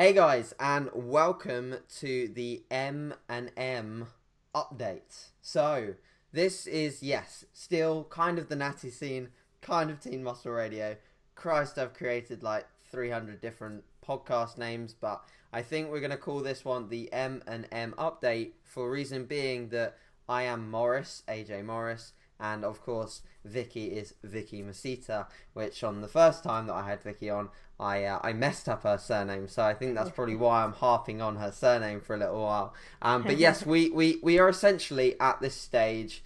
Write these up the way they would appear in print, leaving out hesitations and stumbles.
Hey guys, and welcome to the M&M update. So, this is, yes, still kind of the Natty scene, kind of Teen Muscle Radio. Christ, I've created like 300 different podcast names, but I think we're going to call this one the M&M update for reason being that I am Morris, AJ Morris, and of course Vicky is Vicky Masita, which on the first time that I had Vicky on, I messed up her surname, so I think that's probably why I'm harping on her surname for a little while. But yes, we are essentially at this stage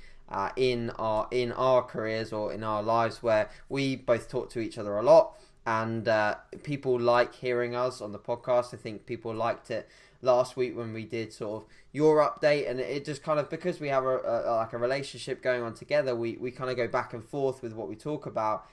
in our careers or in our lives where we both talk to each other a lot, and people like hearing us on the podcast. I think people liked it last week when we did sort of your update, and it just kind of, because we have a relationship going on together, we kind of go back and forth with what we talk about.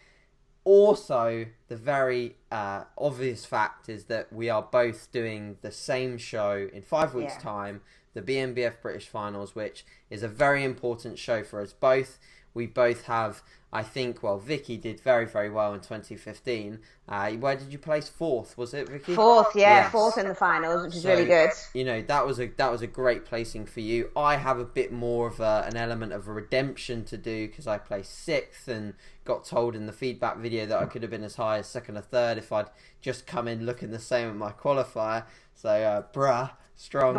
Also, the very obvious fact is that we are both doing the same show in 5 weeks' time, the BNBF British Finals, which is a very important show for us both. We both have, I think, well, Vicky did very, very well in 2015. Where did you place? Fourth, was it, Vicky? Fourth, yes. Fourth in the finals, which is really good. You know, that was a great placing for you. I have a bit more of an element of a redemption to do because I placed sixth and got told in the feedback video that I could have been as high as second or third if I'd just come in looking the same at my qualifier. So, strong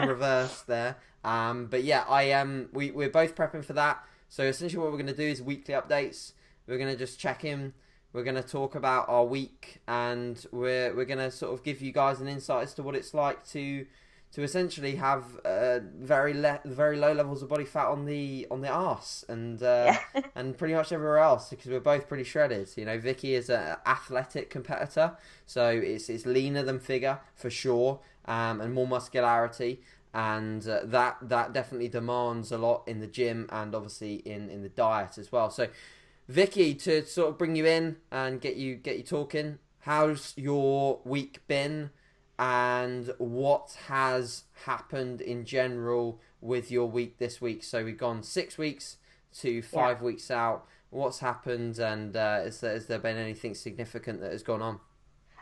reverse there. But yeah, we're both prepping for that. So essentially what we're going to do is weekly updates. We're going to just check in. We're going to talk about our week, and we're going to sort of give you guys an insight as to what it's like to essentially have very low levels of body fat on the arse and and pretty much everywhere else, because we're both pretty shredded. You know, Vicky is an athletic competitor, so it's leaner than figure for sure, and more muscularity. And that definitely demands a lot in the gym and obviously in the diet as well. So, Vicky, to sort of bring you in and get you talking, how's your week been, and what has happened in general with your week this week? So we've gone 6 weeks to 5 weeks out. What's happened, and has there been anything significant that has gone on?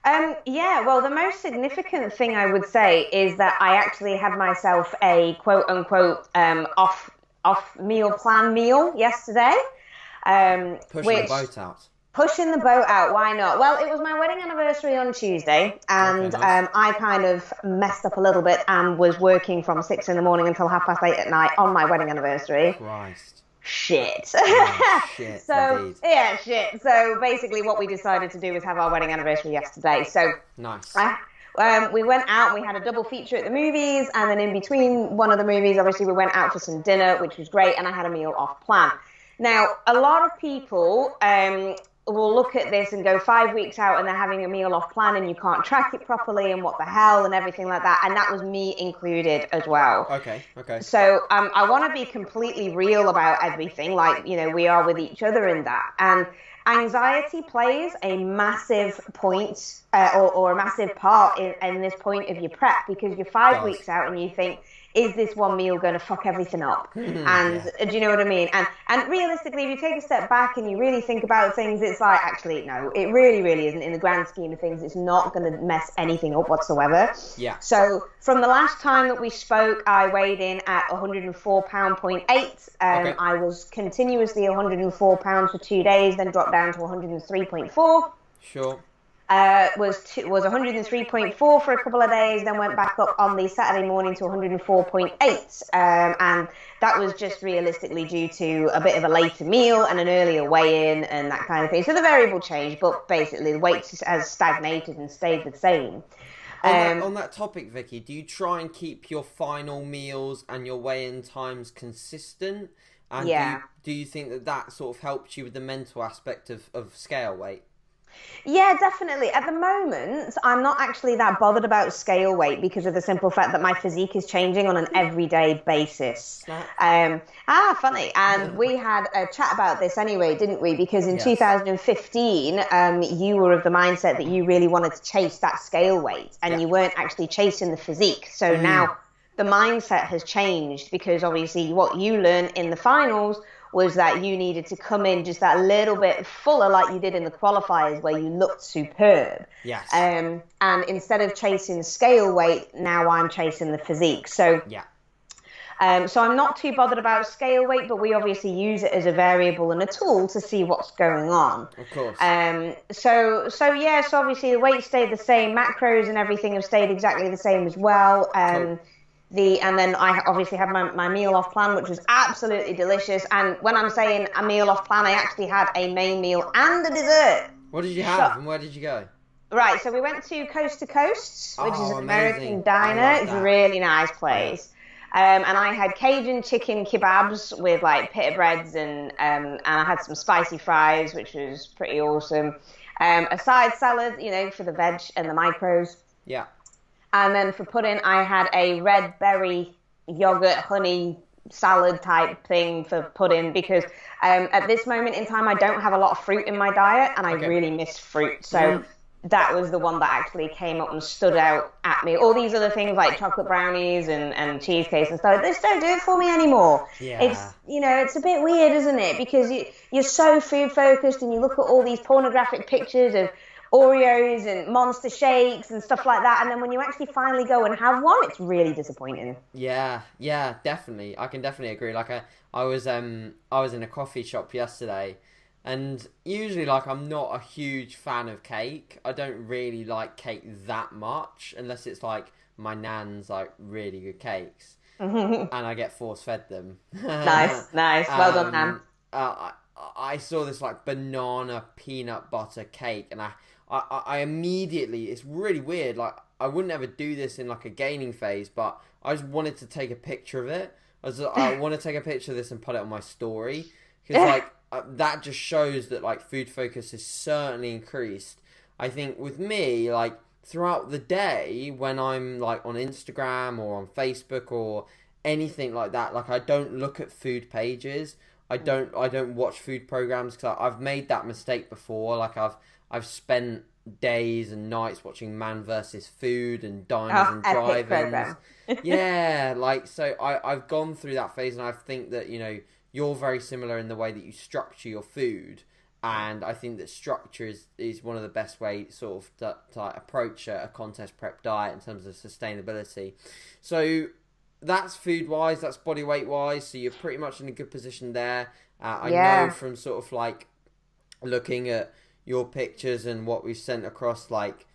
Well, the most significant thing I would say is that I actually had myself a quote unquote off meal plan meal yesterday. Pushing the boat out. Pushing the boat out, why not? Well, it was my wedding anniversary on Tuesday, and okay, nice. I kind of messed up a little bit and was working from 6 a.m. until 8:30 at night on my wedding anniversary. Christ. Shit. Oh, shit. So basically what we decided to do was have our wedding anniversary yesterday. So nice. We went out, we had a double feature at the movies, and then in between one of the movies, obviously we went out for some dinner, which was great, and I had a meal off plan. Now, a lot of people will look at this and go 5 weeks out and they're having a meal off plan and you can't track it properly and what the hell and everything like that. And that was me included as well. Okay. So I want to be completely real about everything, like, you know, we are with each other in that. And anxiety plays a massive point or a massive part in this point of your prep, because you're 5 weeks out and you think, is this one meal going to fuck everything up? And do you know what I mean? And realistically, if you take a step back and you really think about things, it's like, actually, no, it really, really isn't. In the grand scheme of things, it's not going to mess anything up whatsoever. Yeah. So from the last time that we spoke, I weighed in at 104.8 pounds. I was continuously 104 pounds for 2 days, then dropped down to 103.4. Sure. Was 103.4 for a couple of days, then went back up on the Saturday morning to 104.8, and that was just realistically due to a bit of a later meal and an earlier weigh-in and that kind of thing. So the variable changed, but basically the weight has stagnated and stayed the same. On that topic, Vicky, do you try and keep your final meals and your weigh-in times consistent? And do you think that sort of helps you with the mental aspect of scale weight? Yeah, definitely. At the moment, I'm not actually that bothered about scale weight because of the simple fact that my physique is changing on an everyday basis. Funny. And we had a chat about this anyway, didn't we? Because in 2015, you were of the mindset that you really wanted to chase that scale weight and you weren't actually chasing the physique. So now the mindset has changed, because obviously what you learn in the finals was that you needed to come in just that little bit fuller like you did in the qualifiers where you looked superb. Yes. And instead of chasing scale weight, now I'm chasing the physique. So yeah. So I'm not too bothered about scale weight, but we obviously use it as a variable and a tool to see what's going on. Of course. So obviously the weight stayed the same, macros and everything have stayed exactly the same as well. Cool. And then I obviously had my meal off plan, which was absolutely delicious. And when I'm saying a meal off plan, I actually had a main meal and a dessert. What did you have and where did you go? Right, so we went to Coast, which is an American diner. It's a really nice place. And I had Cajun chicken kebabs with like pita breads and I had some spicy fries, which was pretty awesome. A side salad, for the veg and the micros. Yeah. And then for pudding, I had a red berry yogurt honey salad type thing for pudding because at this moment in time, I don't have a lot of fruit in my diet and I really miss fruit. So that was the one that actually came up and stood out at me. All these other things like chocolate brownies and cheesecakes and stuff, they just don't do it for me anymore. Yeah. It's a bit weird, isn't it? Because you're so food focused and you look at all these pornographic pictures of Oreos and Monster Shakes and stuff like that, and then when you actually finally go and have one, it's really disappointing. Yeah, definitely. I can definitely agree. Like I was in a coffee shop yesterday, and usually like I'm not a huge fan of cake. I don't really like cake that much unless it's like my nan's like really good cakes, and I get force fed them. Nice. Well done, Nan. I saw this like banana peanut butter cake, and I immediately, it's really weird, like I wouldn't ever do this in like a gaining phase, but I just wanted to take a picture of it. I want to take a picture of this and put it on my story, because like that just shows that like food focus is certainly increased. I think with me, like throughout the day when I'm like on Instagram or on Facebook or anything like that, like I don't look at food pages. I don't watch food programs because I've made that mistake before. Like I've spent days and nights watching Man vs. Food and diners and drive-ins. Yeah, like so I've gone through that phase, and I think that you're very similar in the way that you structure your food, and I think that structure is one of the best ways sort of to approach a contest prep diet in terms of sustainability. So that's food wise, that's body weight wise, so you're pretty much in a good position there. I know from sort of like looking at your pictures and what we've sent across, like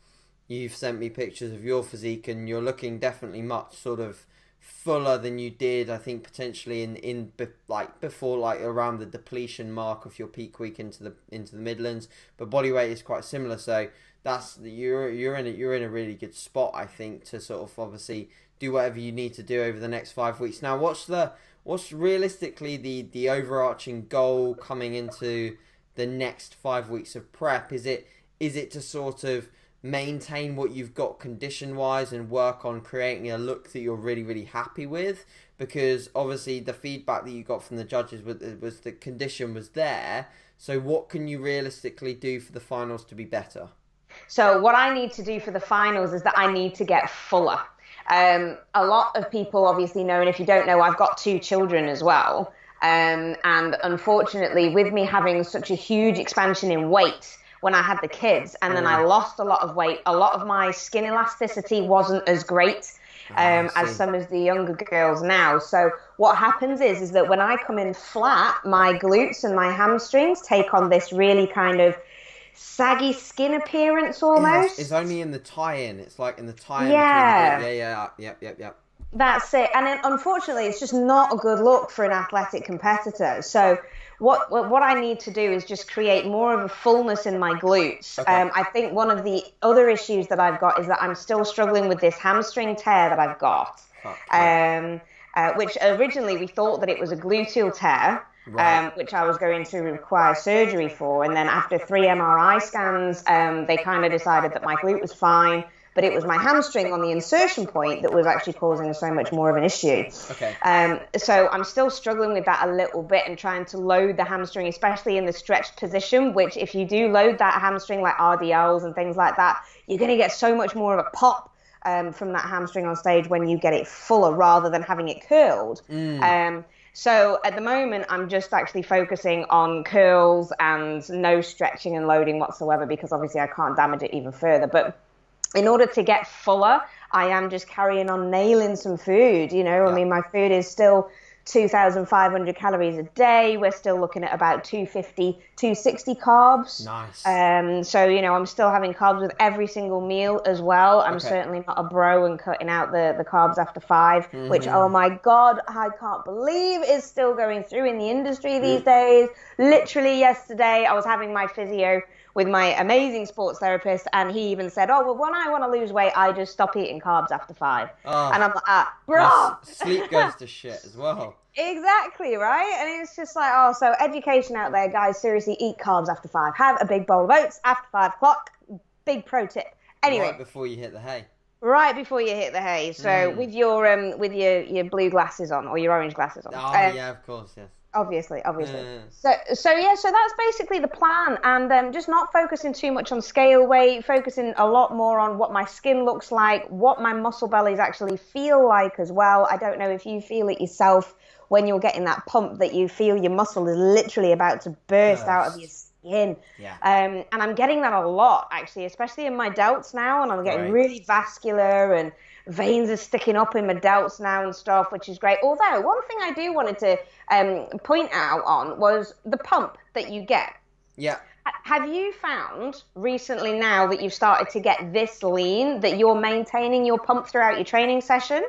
you've sent me pictures of your physique and you're looking definitely much sort of fuller than you did, I think, potentially in like before, like around the depletion mark of your peak week into the Midlands, but body weight is quite similar, so that's you're in a really good spot, I think, to sort of obviously do whatever you need to do over the next 5 weeks. Now, what's realistically the overarching goal coming into the next 5 weeks of prep? Is it to sort of maintain what you've got condition wise and work on creating a look that you're really, really happy with? Because obviously the feedback that you got from the judges was the condition was there. So what can you realistically do for the finals to be better? So what I need to do for the finals is that I need to get fuller. A lot of people obviously know, and if you don't know, I've got 2 children as well. And unfortunately, with me having such a huge expansion in weight when I had the kids, and then I lost a lot of weight, a lot of my skin elasticity wasn't as great as some of the younger girls now. So what happens is that when I come in flat, my glutes and my hamstrings take on this really kind of saggy skin appearance almost. It's only in the tie-in. It's like in the tie-in. Yeah. That's it. And then, unfortunately, it's just not a good look for an athletic competitor. So what I need to do is just create more of a fullness in my glutes. Okay. I think one of the other issues that I've got is that I'm still struggling with this hamstring tear that I've got, which originally we thought that it was a gluteal tear. Right. Which I was going to require surgery for. And then after 3 MRI scans, they kind of decided that my glute was fine, but it was my hamstring on the insertion point that was actually causing so much more of an issue. Okay. So I'm still struggling with that a little bit and trying to load the hamstring, especially in the stretched position, which if you do load that hamstring like RDLs and things like that, you're going to get so much more of a pop from that hamstring on stage when you get it fuller rather than having it curled. So at the moment, I'm just actually focusing on curls and no stretching and loading whatsoever, because obviously I can't damage it even further. But in order to get fuller, I am just carrying on nailing some food. I mean, my food is still 2,500 calories a day. We're still looking at about 250, 260 carbs. Nice. So, I'm still having carbs with every single meal as well. I'm certainly not a bro and cutting out the carbs after 5, which, oh my God, I can't believe is still going through in the industry these days. Literally yesterday, I was having my physio with my amazing sports therapist, and he even said, oh, well, when I want to lose weight, I just stop eating carbs after 5. And I'm like, bro! Sleep goes to shit as well. Exactly, right? And it's just like, so education out there, guys, seriously, eat carbs after 5. Have a big bowl of oats after 5 o'clock. Big pro tip. Anyway. Right before you hit the hay. Right before you hit the hay. So with your blue glasses on, or your orange glasses on. Oh, yeah, of course, yes. Obviously. So that's basically the plan, and just not focusing too much on scale weight, focusing a lot more on what my skin looks like, what my muscle bellies actually feel like as well. I don't know if you feel it yourself when you're getting that pump, that you feel your muscle is literally about to burst out of your skin. Yeah. And I'm getting that a lot, actually, especially in my delts now, and I'm getting really vascular, and veins are sticking up in my delts now and stuff, which is great. Although one thing I do wanted to point out on was the pump that you get. Yeah. Have you found recently, now that you've started to get this lean, that you're maintaining your pump throughout your training session?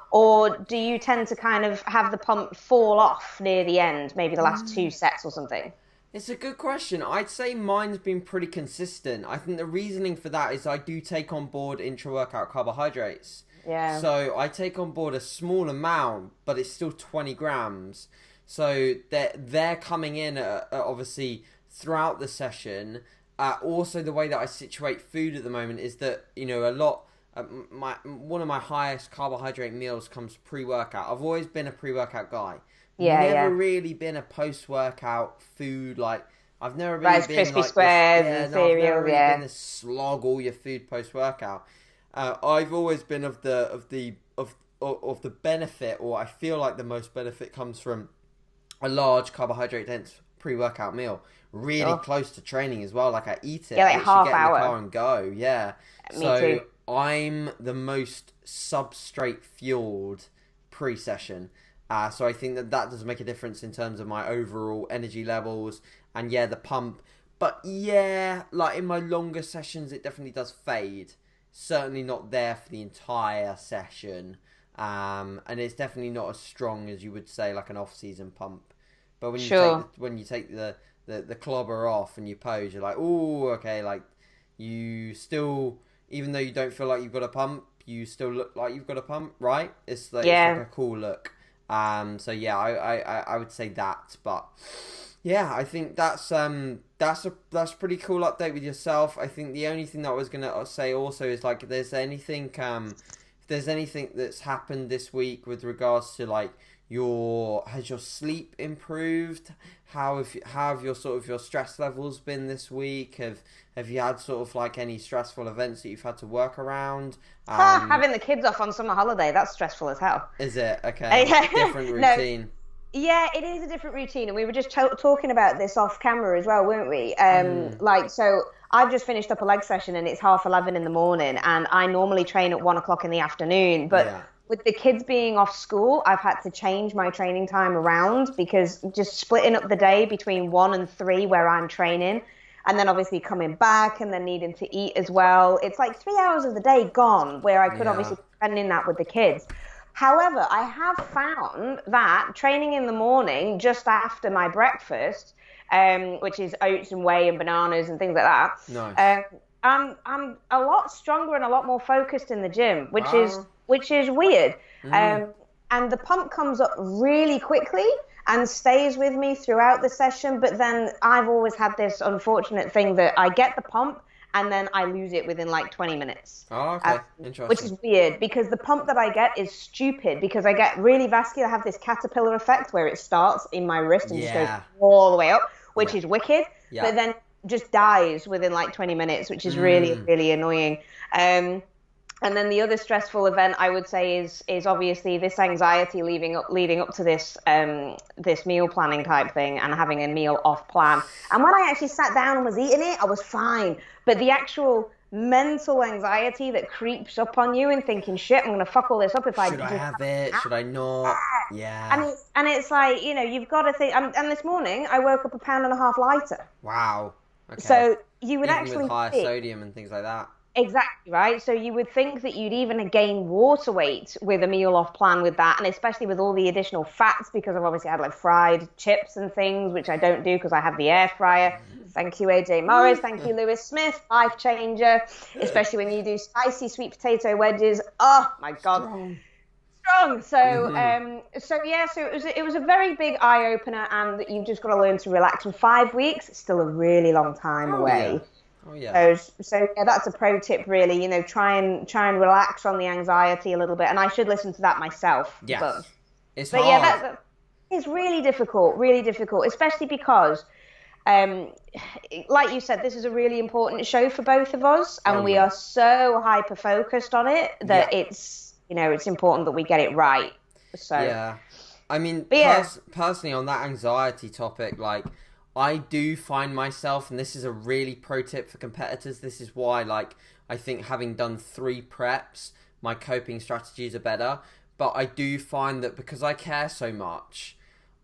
Or do you tend to kind of have the pump fall off near the end, maybe the last 2 sets or something? It's a good question. I'd say mine's been pretty consistent. I think the reasoning for that is I do take on board intra-workout carbohydrates. Yeah. So I take on board a small amount, but it's still 20 grams. So they're coming in obviously throughout the session. Also, the way that I situate food at the moment is that, one of my highest carbohydrate meals comes pre-workout. I've always been a pre-workout guy. Never really been a post-workout food, like I've never really Rice been Krispie like squares and cereal. I've never really been to slog all your food post-workout. I've always been of the benefit, or I feel like the most benefit comes from a large carbohydrate dense pre-workout meal, really close to training as well. Like I eat it, like half get hour in the car and go. Yeah, me too. I'm the most substrate fueled pre-session. So I think that does make a difference in terms of my overall energy levels and the pump. But like in my longer sessions, it definitely does fade. Certainly not there for the entire session. And it's definitely not as strong as you would say like an off-season pump. But when you take the clobber off and you pose, you're like, oh, okay, like you still, even though you don't feel like you've got a pump, you still look like you've got a pump, right? It's like a cool look. I would say that, but I think that's a pretty cool update with yourself. I think the only thing that I was gonna say also is like, if there's anything that's happened this week with regards to like has your sleep improved? How have your sort of your stress levels been this week? Have you had sort of like any stressful events that you've had to work around? Having the kids off on summer holiday, that's stressful as hell. Is it? Okay. Different routine. No. Yeah, it is a different routine, and we were just talking about this off camera as well, weren't we? So I've just finished up a leg session, and it's 11:30 in the morning, and I normally train at 1 o'clock in the afternoon, but with the kids being off school, I've had to change my training time around, because just splitting up the day between 1 and 3 where I'm training, and then obviously coming back and then needing to eat as well. It's like 3 hours of the day gone where I could obviously be spending that with the kids. However, I have found that training in the morning just after my breakfast, which is oats and whey and bananas and things like that, nice. I'm a lot stronger and a lot more focused in the gym, which is weird. And the pump comes up really quickly and stays with me throughout the session. But then I've always had this unfortunate thing that I get the pump and then I lose it within like 20 minutes. Oh, okay. Interesting. Which is weird, because the pump that I get is stupid, because I get really vascular. I have this caterpillar effect where it starts in my wrist and just goes all the way up, which is wicked, but then just dies within like 20 minutes, which is really, really annoying. And then the other stressful event I would say is obviously this anxiety leading up to this meal planning type thing and having a meal off plan. And when I actually sat down and was eating it, I was fine. But the actual mental anxiety that creeps up on you and thinking, shit, I'm gonna fuck all this up if Should I have it? Should I not? Yeah. And it's like, you've got to think. And this morning I woke up 1.5 pounds lighter. Wow. Okay. So you would Even actually with higher think, sodium and things like that. exactly, right? So you would think that you'd even gain water weight with a meal off plan with that, and especially with all the additional fats, because I've obviously had like fried chips and things, which I don't do because I have the air fryer. Thank you, AJ Morris. Thank you, Lewis Smith. Life changer, especially when you do spicy sweet potato wedges. Oh my God. Strong. So, it was a very big eye opener, and you've just got to learn to relax. And 5 weeks, it's still a really long time away. Yeah. Oh yeah. So yeah, that's a pro tip, really. Try and relax on the anxiety a little bit. And I should listen to that myself. Yes. But It's hard. yeah, that is really difficult, especially because, like you said, this is a really important show for both of us, and we are so hyper focused on it that it's important that we get it right. So yeah, I mean, personally on that anxiety topic, like, I do find myself, and this is a really pro tip for competitors, this is why, like, I think having done 3 preps, my coping strategies are better, but I do find that because I care so much,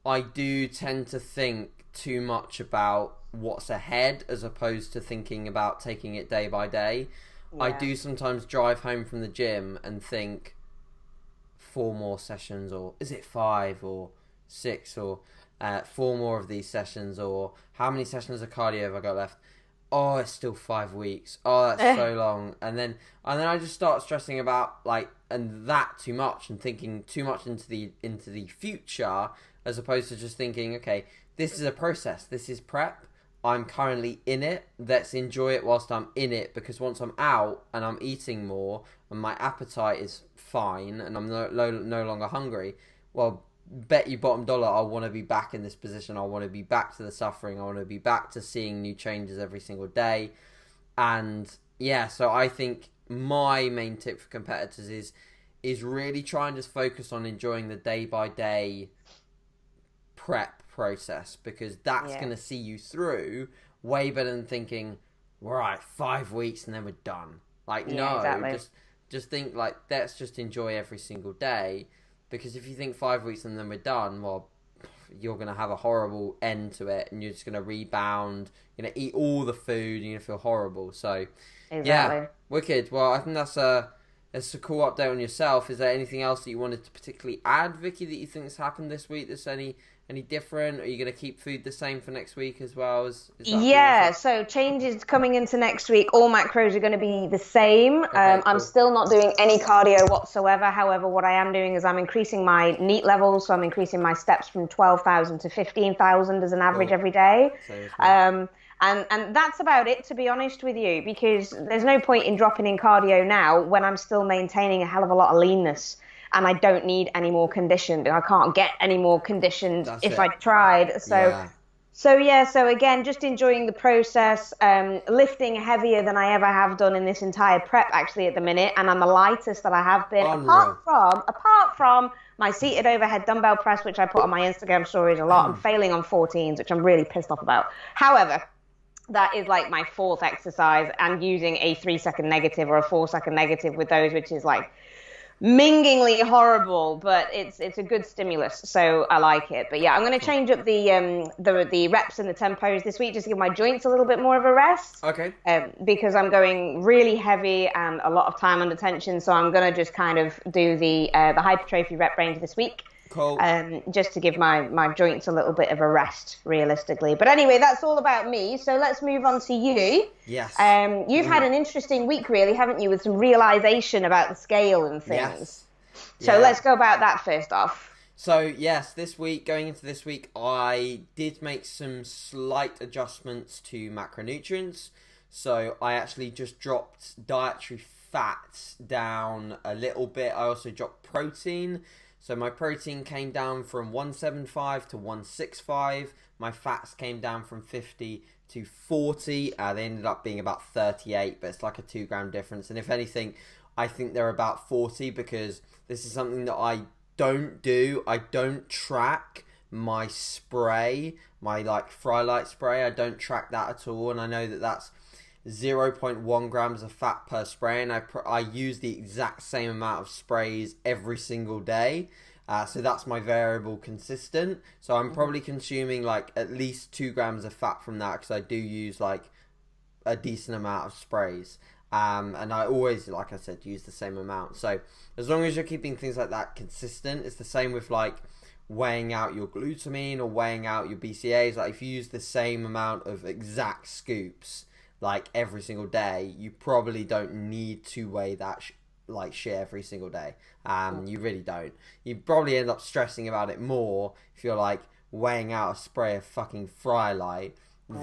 I do tend to think too much about what's ahead as opposed to thinking about taking it day by day. Yeah. I do sometimes drive home from the gym and think 4 more sessions, or is it 5 or 6 or 4 more of these sessions, or how many sessions of cardio have I got left? Oh, it's still 5 weeks. Oh, that's so long. And then I just start stressing about that too much and thinking too much into the future, as opposed to just thinking, okay, this is a process. This is prep. I'm currently in it. Let's enjoy it whilst I'm in it, because once I'm out and I'm eating more and my appetite is fine and I'm no longer hungry, well, bet you bottom dollar I want to be back in this position. I want to be back to the suffering. I want to be back to seeing new changes every single day. And yeah, so I think my main tip for competitors is really try and just focus on enjoying the day by day prep process, because that's going to see you through way better than thinking, right, 5 weeks and then we're done. Exactly. Just think let's just enjoy every single day. Because if you think 5 weeks and then we're done, well, you're going to have a horrible end to it, and you're just going to rebound, you're going to eat all the food, and you're going to feel horrible. So, yeah, wicked. Well, I think that's a cool update on yourself. Is there anything else that you wanted to particularly add, Vicky, that you think has happened this week that's any different? Are you going to keep food the same for next week as well? So changes coming into next week. All macros are going to be the same. Okay, I'm still not doing any cardio whatsoever. However, what I am doing is I'm increasing my NEAT levels. So I'm increasing my steps from 12,000 to 15,000 as an average every day. And that's about it, to be honest with you, because there's no point in dropping in cardio now when I'm still maintaining a hell of a lot of leanness. And I don't need any more conditioned. I can't get any more conditioned I tried. So again, just enjoying the process, lifting heavier than I ever have done in this entire prep, actually, at the minute. And I'm the lightest that I have been, apart from my seated overhead dumbbell press, which I put on my Instagram stories a lot. I'm failing on 14s, which I'm really pissed off about. However, that is like my 4th exercise, and using a 3-second negative or a 4-second negative with those, which is like mingingly horrible, but it's a good stimulus, so I like it. But yeah, I'm going to change up the reps and the tempos this week, just to give my joints a little bit more of a rest. Okay. Because I'm going really heavy and a lot of time under tension, so I'm going to just kind of do the hypertrophy rep range this week. Cool. Just to give my joints a little bit of a rest, realistically. But anyway, that's all about me. So let's move on to you. Yes. You've had an interesting week, really, haven't you, with some realization about the scale and things. Yes. So let's go about that first off. So yes, going into this week, I did make some slight adjustments to macronutrients. So I actually just dropped dietary fats down a little bit. I also dropped protein. So my protein came down from 175 to 165. My fats came down from 50 to 40. They ended up being about 38, but it's like a 2 gram difference. And if anything, I think they're about 40, because this is something that I don't do. I don't track my spray, my like Frylight spray. I don't track that at all, and I know that that's 0.1 grams of fat per spray, and I use the exact same amount of sprays every single day. So that's my variable consistent. So I'm probably consuming like at least 2 grams of fat from that, because I do use like a decent amount of sprays. And I always, like I said, use the same amount. So as long as you're keeping things like that consistent, it's the same with like weighing out your glutamine or weighing out your BCAAs. Like if you use the same amount of exact scoops like every single day, you probably don't need to weigh that like shit every single day. You really don't. You probably end up stressing about it more if you're like weighing out a spray of fucking Frylight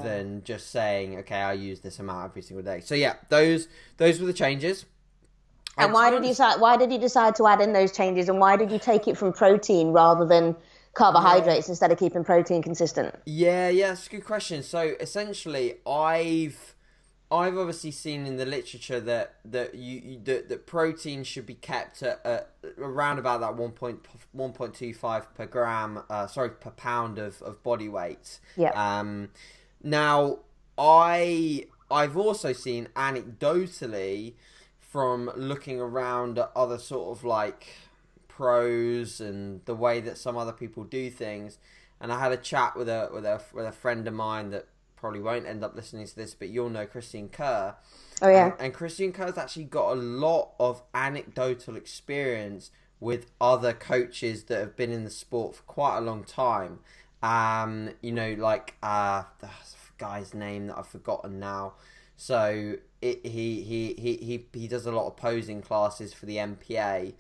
than just saying, okay, I use this amount every single day. So yeah, those were the changes. And why did you decide to add in those changes, and why did you take it from protein rather than carbohydrates instead of keeping protein consistent? Yeah, it's a good question. So essentially, I've obviously seen in the literature that protein should be kept at around about that 1.25 per gram, per pound of body weight. Yeah. Now I've also seen anecdotally from looking around at other sort of like pros and the way that some other people do things, and I had a chat with a friend of mine that probably won't end up listening to this, but you'll know Christian Kerr. Oh yeah. And Christian Kerr's actually got a lot of anecdotal experience with other coaches that have been in the sport for quite a long time. The guy's name that I've forgotten now. So he does a lot of posing classes for the MPA,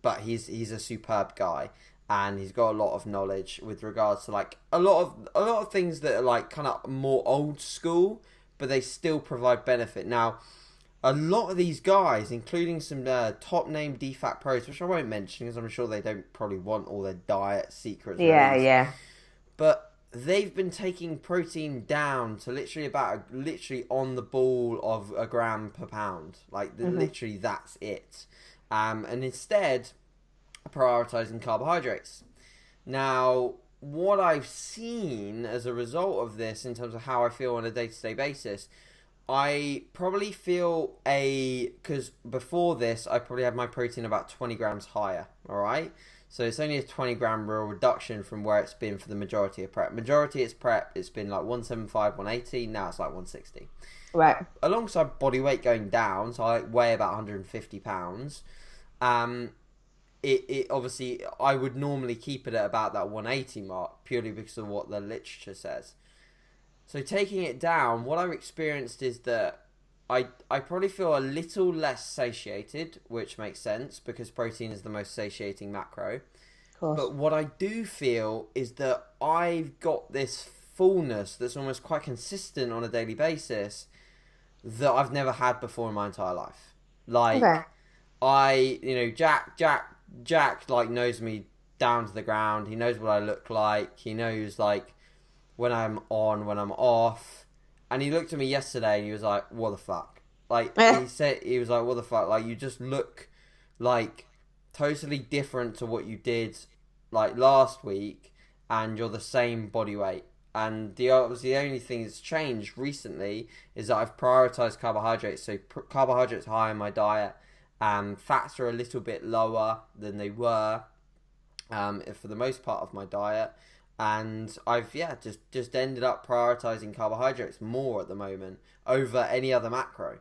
but he's a superb guy. And he's got a lot of knowledge with regards to like a lot of things that are like kind of more old school, but they still provide benefit. Now, a lot of these guys, including some top name DFAT pros, which I won't mention because I'm sure they don't probably want all their diet secrets. Yeah. But they've been taking protein down to literally on the ball of a gram per pound. Like literally that's it. And instead prioritizing carbohydrates. Now, what I've seen as a result of this in terms of how I feel on a day-to-day basis, I probably feel because before this I probably had my protein about 20 grams higher, alright? So it's only a 20 gram real reduction from where it's been for the majority of prep. It's been like 175, 180, now it's like 160. Right. Alongside body weight going down, so I weigh about 150 pounds, It obviously, I would normally keep it at about that 180 mark purely because of what the literature says. So taking it down, what I've experienced is that I probably feel a little less satiated, which makes sense because protein is the most satiating macro. Of course. But what I do feel is that I've got this fullness that's almost quite consistent on a daily basis that I've never had before in my entire life. Like, okay. Jack like knows me down to the ground. He knows what I look like. He knows like when I'm on, when I'm off. And he looked at me yesterday and he was like, "What the fuck?" Like he was like, "What the fuck?" Like you just look like totally different to what you did like last week, and you're the same body weight. And the only thing that's changed recently is that I've prioritized carbohydrates. So carbohydrates high in my diet. Fats are a little bit lower than they were for the most part of my diet, and I've just ended up prioritizing carbohydrates more at the moment over any other macro,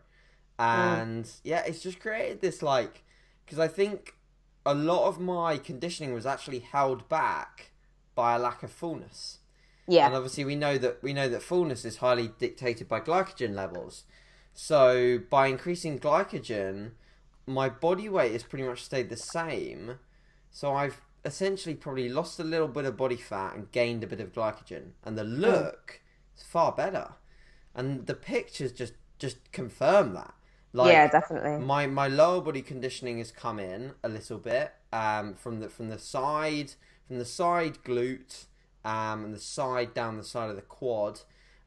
and it's just created this like, because I think a lot of my conditioning was actually held back by a lack of fullness. Yeah, and obviously we know that fullness is highly dictated by glycogen levels. So by increasing glycogen, my body weight has pretty much stayed the same, so I've essentially probably lost a little bit of body fat and gained a bit of glycogen, and the look is far better, and the pictures just confirm that. Like, yeah, definitely. My lower body conditioning has come in a little bit from the side glute and the side down the side of the quad,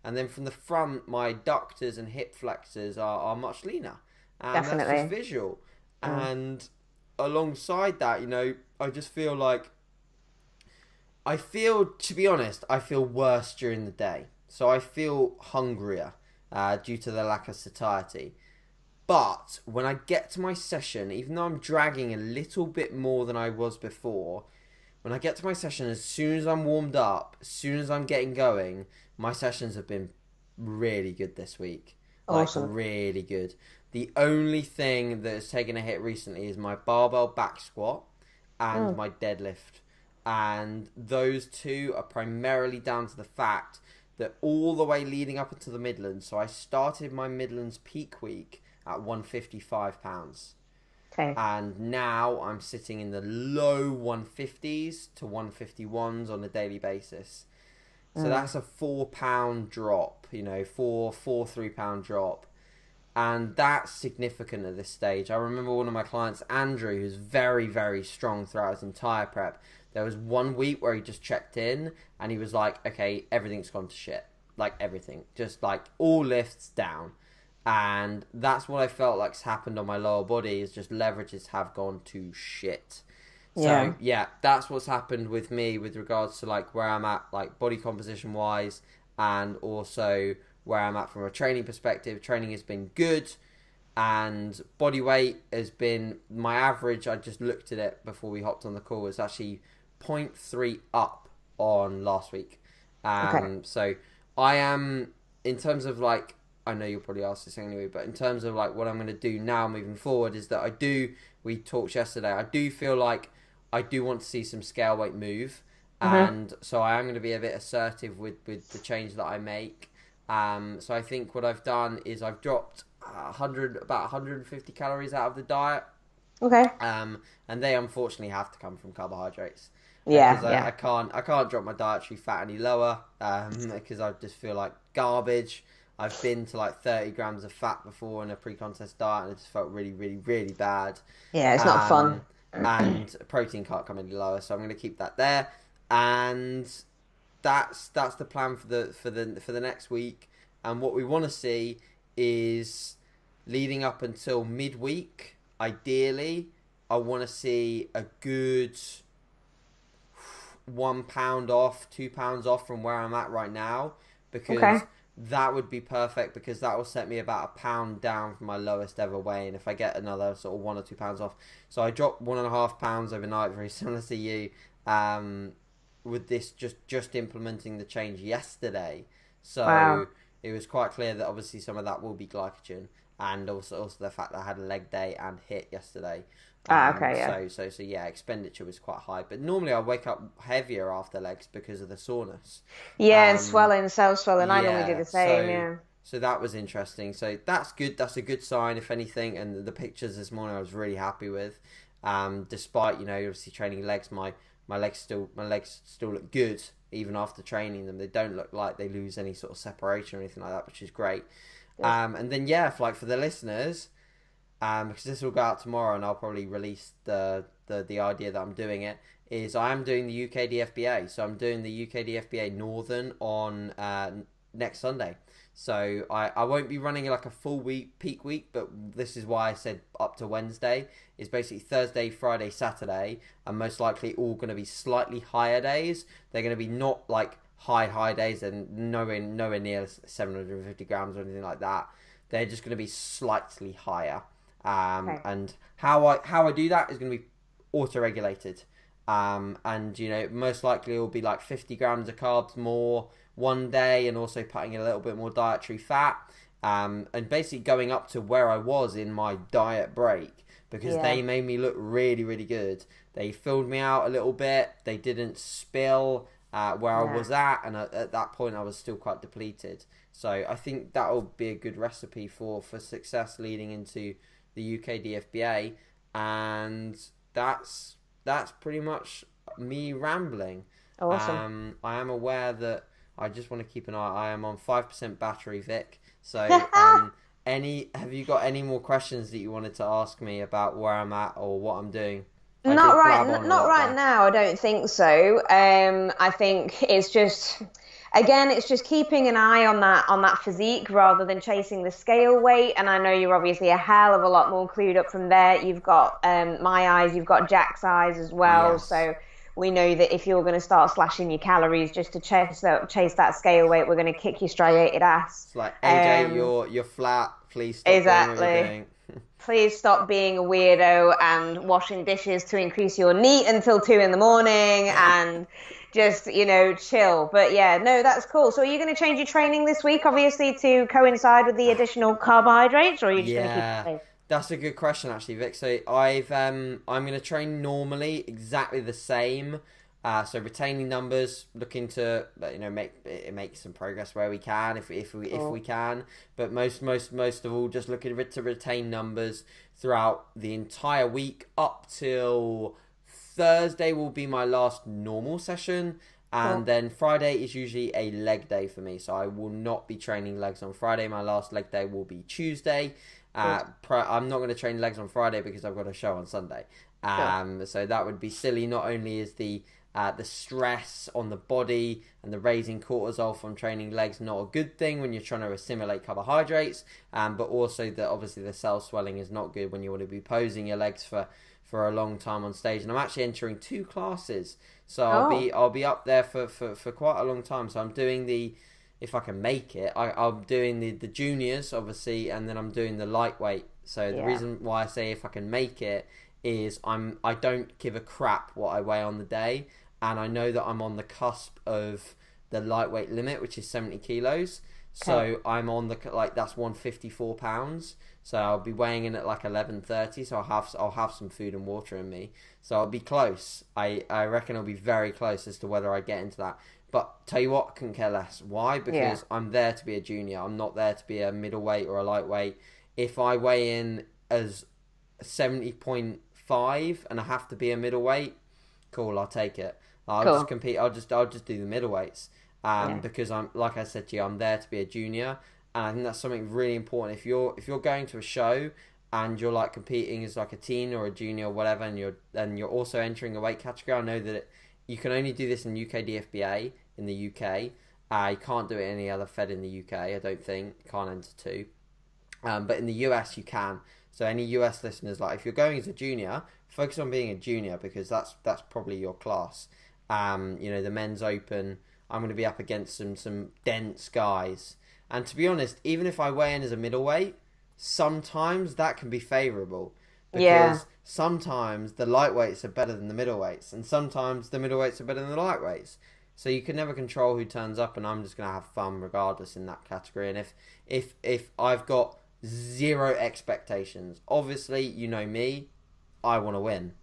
and then from the front my adductors and hip flexors are much leaner. and that's Definitely. just visual. And alongside that, I just feel like to be honest, I feel worse during the day. So I feel hungrier due to the lack of satiety. But when I get to my session, even though I'm dragging a little bit more than I was before, when I get to my session, as soon as I'm warmed up, as soon as I'm getting going, my sessions have been really good this week. Awesome. Like, really good. The only thing that has taken a hit recently is my barbell back squat and my deadlift. And those two are primarily down to the fact that all the way leading up into the Midlands, so I started my Midlands peak week at 155 pounds. Okay. And now I'm sitting in the low 150s to 151s on a daily basis. So that's a £4 drop, 3 pound drop. And that's significant at this stage. I remember one of my clients, Andrew, who's very, very strong throughout his entire prep. There was 1 week where he just checked in and he was like, okay, everything's gone to shit. Like everything. Just like all lifts down. And that's what I felt like's happened on my lower body, is just leverages have gone to shit. So, yeah, that's what's happened with me with regards to like where I'm at, like body composition wise, and also where I'm at from a training perspective. Training has been good, and body weight has been, my average, I just looked at it before we hopped on the call, is actually 0.3 up on last week. So I am, in terms of like, I know you'll probably ask this anyway, but in terms of like what I'm going to do now moving forward, is that we talked yesterday, I do feel like I do want to see some scale weight move. And so I am going to be a bit assertive with the change that I make. So I think what I've done is I've dropped about 150 calories out of the diet. Okay. And they unfortunately have to come from carbohydrates. Yeah. I can't drop my dietary fat any lower, because I just feel like garbage. I've been to like 30 grams of fat before in a pre-contest diet, and it just felt really, really, really bad. Yeah, it's not fun. And protein can't come any lower, so I'm going to keep that there. And that's the plan for the next week. And what we want to see is, leading up until midweek, ideally, I want to see a good £1 off, £2 off from where I'm at right now, because that would be perfect, because that will set me about £1 down from my lowest ever weigh, and if I get another sort of £1 or £2 off, so I dropped 1.5 pounds overnight, very similar to you, with this just implementing the change yesterday. So it was quite clear that obviously some of that will be glycogen, and also the fact that I had a leg day and hit yesterday. So yeah, expenditure was quite high, but normally I wake up heavier after legs because of the soreness. And swelling, self-swelling. I normally do the same. So that was interesting. So that's good. That's a good sign, if anything. And the pictures this morning I was really happy with. Despite obviously training legs, my legs still look good even after training them. They don't look like they lose any sort of separation or anything like that, which is great. And then for the listeners, because this will go out tomorrow, and I'll probably release the idea that I'm doing it, is I am doing the UK DFBA. So I'm doing the UK DFBA Northern on next Sunday. So I won't be running like a full peak week, but this is why I said up to Wednesday. Is basically Thursday, Friday, Saturday, and most likely all going to be slightly higher days. They're going to be not like high days, and nowhere near 750 grams or anything like that. They're just going to be slightly higher. And how I do that is going to be auto-regulated. And most likely it will be like 50 grams of carbs more one day, and also putting in a little bit more dietary fat, and basically going up to where I was in my diet break, because they made me look really, really good. They filled me out a little bit. They didn't spill where I was at, and at that point I was still quite depleted. So I think that will be a good recipe for success leading into the UK DFBA, and that's pretty much me rambling. Awesome. I am aware that I just want to keep an eye. I am on 5% battery, Vic. So, have you got any more questions that you wanted to ask me about where I'm at or what I'm doing? Not right now. I don't think so. I think it's just, again, it's just keeping an eye on that physique rather than chasing the scale weight. And I know you're obviously a hell of a lot more clued up from there. You've got my eyes, you've got Jack's eyes as well. Yes. So we know that if you're going to start slashing your calories just to chase that scale weight, we're going to kick your striated ass. It's like, AJ, you're flat. Please stop exactly. doing what you're doing. Please stop being a weirdo and washing dishes to increase your NEAT until 2 a.m. and just, chill. But yeah, no, that's cool. So are you going to change your training this week, obviously, to coincide with the additional carbohydrates, or are you just going to keep it safe? That's a good question, actually, Vic. So I'm going to train normally exactly the same. So retaining numbers, looking to make some progress where we can, if we can. But most of all, just looking to retain numbers throughout the entire week up till Thursday will be my last normal session. And then Friday is usually a leg day for me, so I will not be training legs on Friday. My last leg day will be Tuesday. I'm not going to train legs on Friday because I've got a show on Sunday. So that would be silly. Not only is the stress on the body and the raising cortisol from training legs not a good thing when you're trying to assimilate carbohydrates, but also that obviously the cell swelling is not good when you want to be posing your legs for a long time on stage. And I'm actually entering 2 classes, so I'll be up there for quite a long time. So I'm doing if I can make it, I'm doing the juniors obviously, and then I'm doing the lightweight. So the reason why I say if I can make it is I don't give a crap what I weigh on the day. And I know that I'm on the cusp of the lightweight limit, which is 70 kilos. So I'm on that's 154 pounds. So I'll be weighing in at like 11:30. So I'll have some food and water in me. So I'll be close. I reckon I'll be very close as to whether I get into that. But tell you what, I couldn't care less. Why? Because I'm there to be a junior. I'm not there to be a middleweight or a lightweight. If I weigh in as 70.5 and I have to be a middleweight, cool, I'll take it. I'll just compete. I'll just do the middleweights, because I'm, like I said to you, I'm there to be a junior, and I think that's something really important. If you're going to a show and you're like competing as like a teen or a junior or whatever, and you're also entering a weight category, I know that you can only do this in UK DFBA in the UK. You can't do it any other Fed in the UK. I don't think you can't enter 2, but in the US you can. So any US listeners, like if you're going as a junior, focus on being a junior because that's probably your class. The men's open, I'm going to be up against some dense guys. And to be honest, even if I weigh in as a middleweight, sometimes that can be favourable. Because sometimes the lightweights are better than the middleweights. And sometimes the middleweights are better than the lightweights. So you can never control who turns up, and I'm just going to have fun regardless in that category. And if I've got 0 expectations, obviously, you know me, I want to win.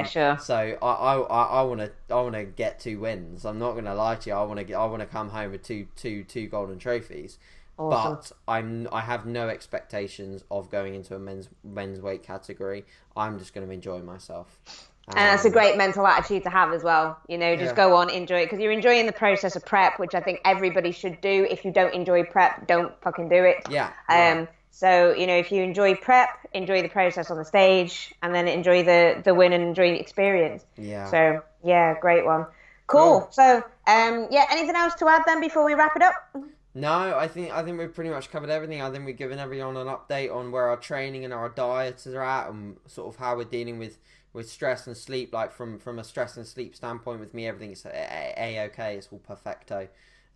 Sure. So I want to get 2 wins. I'm not going to lie to you. I want to come home with two golden trophies. Awesome. But I have no expectations of going into a men's weight category. I'm just going to enjoy myself. And that's a great mental attitude to have as well. Just go on, enjoy it, because you're enjoying the process of prep, which I think everybody should do. If you don't enjoy prep, don't fucking do it. So, if you enjoy prep, enjoy the process on the stage, and then enjoy the win and enjoy the experience. So, great one. Cool. So, anything else to add then before we wrap it up? No, I think we've pretty much covered everything. I think we've given everyone an update on where our training and our diets are at, and sort of how we're dealing with stress and sleep. Like from a stress and sleep standpoint, with me, everything's a-okay. It's all perfecto.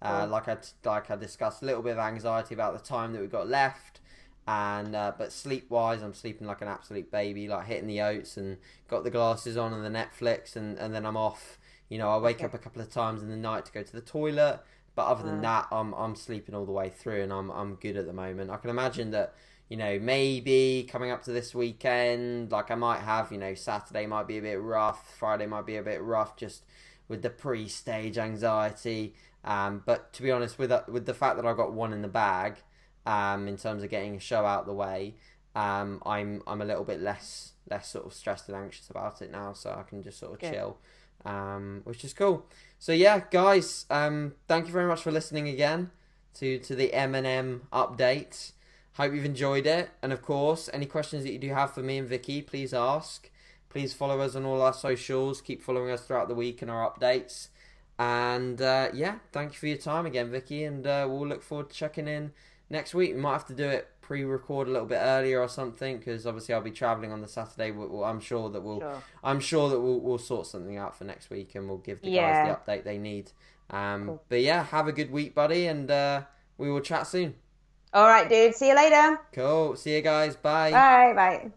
Like I discussed, a little bit of anxiety about the time that we've got left. And but sleep wise, I'm sleeping like an absolute baby, like hitting the oats and got the glasses on and the Netflix, and then I'm off. I wake up a couple of times in the night to go to the toilet, but other than that, I'm sleeping all the way through, and I'm good at the moment. I can imagine that maybe coming up to this weekend, like I might have Saturday might be a bit rough, Friday might be a bit rough, just with the pre-stage anxiety. But to be honest, with the fact that I've got one in the bag. In terms of getting a show out the way, I'm a little bit less sort of stressed and anxious about it now, so I can just sort of chill, which is cool. So yeah, guys, thank you very much for listening again to the M&M update. Hope you've enjoyed it, and of course, any questions that you do have for me and Vicky, please ask. Please follow us on all our socials. Keep following us throughout the week and our updates. And yeah, thank you for your time again, Vicky. And we'll look forward to checking in next week. We might have to do it pre-record a little bit earlier or something, because obviously I'll be traveling on the Saturday. I'm sure that we'll sort something out for next week, and we'll give the guys the update they need. Cool. But yeah, have a good week, buddy, and we will chat soon. All right, dude. See you later. Cool. See you guys. Bye. Bye.